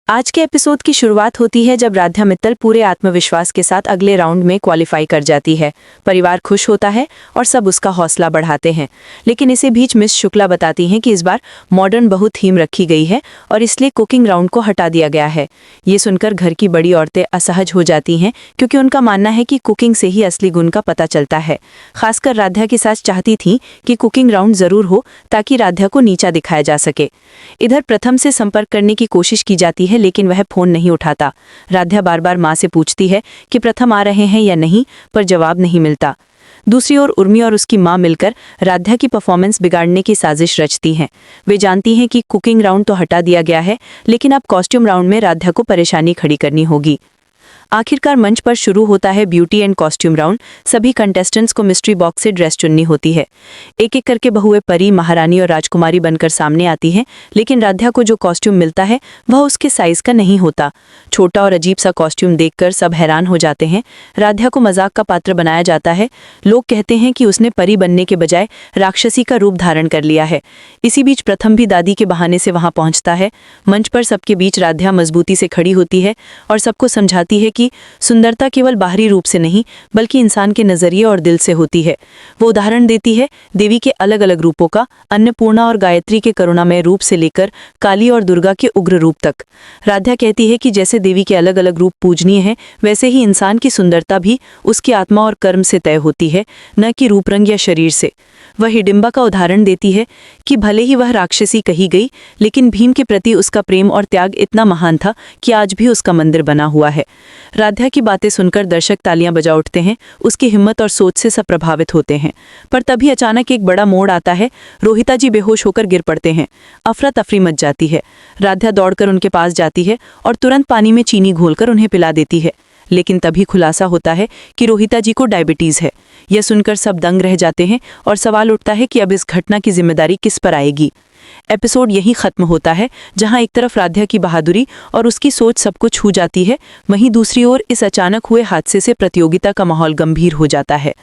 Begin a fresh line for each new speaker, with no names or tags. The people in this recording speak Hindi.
आज के एपिसोड की शुरुआत होती है जब राधा मित्तल पूरे आत्मविश्वास के साथ अगले राउंड में क्वालिफाई कर जाती है। परिवार खुश होता है और सब उसका हौसला बढ़ाते हैं, लेकिन इसी बीच मिस शुक्ला बताती हैं कि इस बार मॉडर्न बहुत थीम रखी गई है और इसलिए कुकिंग राउंड को हटा दिया गया है। ये सुनकर घर की बड़ी औरतें असहज हो जाती हैं, क्योंकि उनका मानना है कि कुकिंग से ही असली गुण का पता चलता है। खासकर राधा की सास चाहती थी कि कुकिंग राउंड जरूर हो ताकि राधा को नीचा दिखाया जा सके। इधर प्रथम से संपर्क करने की कोशिश की जाती है, लेकिन वह फोन नहीं उठाता। राधा बार बार मां से पूछती है कि प्रथम आ रहे हैं या नहीं, पर जवाब नहीं मिलता। दूसरी ओर उर्मी और उसकी मां मिलकर राधा की परफॉर्मेंस बिगाड़ने की साजिश रचती हैं। वे जानती हैं कि कुकिंग राउंड तो हटा दिया गया है, लेकिन अब कॉस्ट्यूम राउंड में राधा को परेशानी खड़ी करनी होगी। आखिरकार मंच पर शुरू होता है ब्यूटी एंड कॉस्ट्यूम राउंड। सभी कंटेस्टेंट्स को मिस्ट्री बॉक्स से ड्रेस चुननी होती है। एक एक करके बहुएं परी, महारानी और राजकुमारी बनकर सामने आती हैं, लेकिन राधा को जो कॉस्ट्यूम मिलता है वह उसके साइज का नहीं होता। छोटा और अजीब सा कॉस्ट्यूम देखकर सब हैरान हो जाते हैं। राधा को मजाक का पात्र बनाया जाता है। लोग कहते हैं कि उसने परी बनने के बजाय राक्षसी का रूप धारण कर लिया है। इसी बीच प्रथम भी दादी के बहाने से वहां पहुंचता है। मंच पर सबके बीच राधा मजबूती से खड़ी होती है और सबको समझाती है कि सुंदरता केवल बाहरी रूप से नहीं, बल्कि इंसान के नजरिए और दिल से होती है। वो उदाहरण देती है देवी के अलग अलग रूपों का, अन्नपूर्णा और गायत्री के करुणामय रूप से लेकर काली और दुर्गा के उग्र रूप तक। राधा कहती है कि जैसे देवी के अलग अलग रूप पूजनीय हैं, वैसे ही इंसान की सुंदरता भी उसकी आत्मा और कर्म से तय होती है, न कि रूप रंग या शरीर से। वह हिडिंबा का उदाहरण देती है कि भले ही वह राक्षसी कही गई, लेकिन भीम के प्रति उसका प्रेम और त्याग इतना महान था कि आज भी उसका मंदिर बना हुआ है। राधा की बातें सुनकर दर्शक तालियां बजा उठते हैं। उसकी हिम्मत और सोच से सब प्रभावित होते हैं। पर तभी अचानक एक बड़ा मोड़ आता है। रोहिता जी बेहोश होकर गिर पड़ते हैं। अफरा तफरी मच जाती है। राधा दौड़कर उनके पास जाती है और तुरंत पानी में चीनी घोलकर उन्हें पिला देती है। लेकिन तभी खुलासा होता है कि रोहिता जी को डायबिटीज है। यह सुनकर सब दंग रह जाते हैं और सवाल उठता है कि अब इस घटना की जिम्मेदारी किस पर आएगी। एपिसोड यहीं खत्म होता है, जहां एक तरफ राधा की बहादुरी और उसकी सोच सबको छू जाती है, वहीं दूसरी ओर इस अचानक हुए हादसे से प्रतियोगिता का माहौल गंभीर हो जाता है।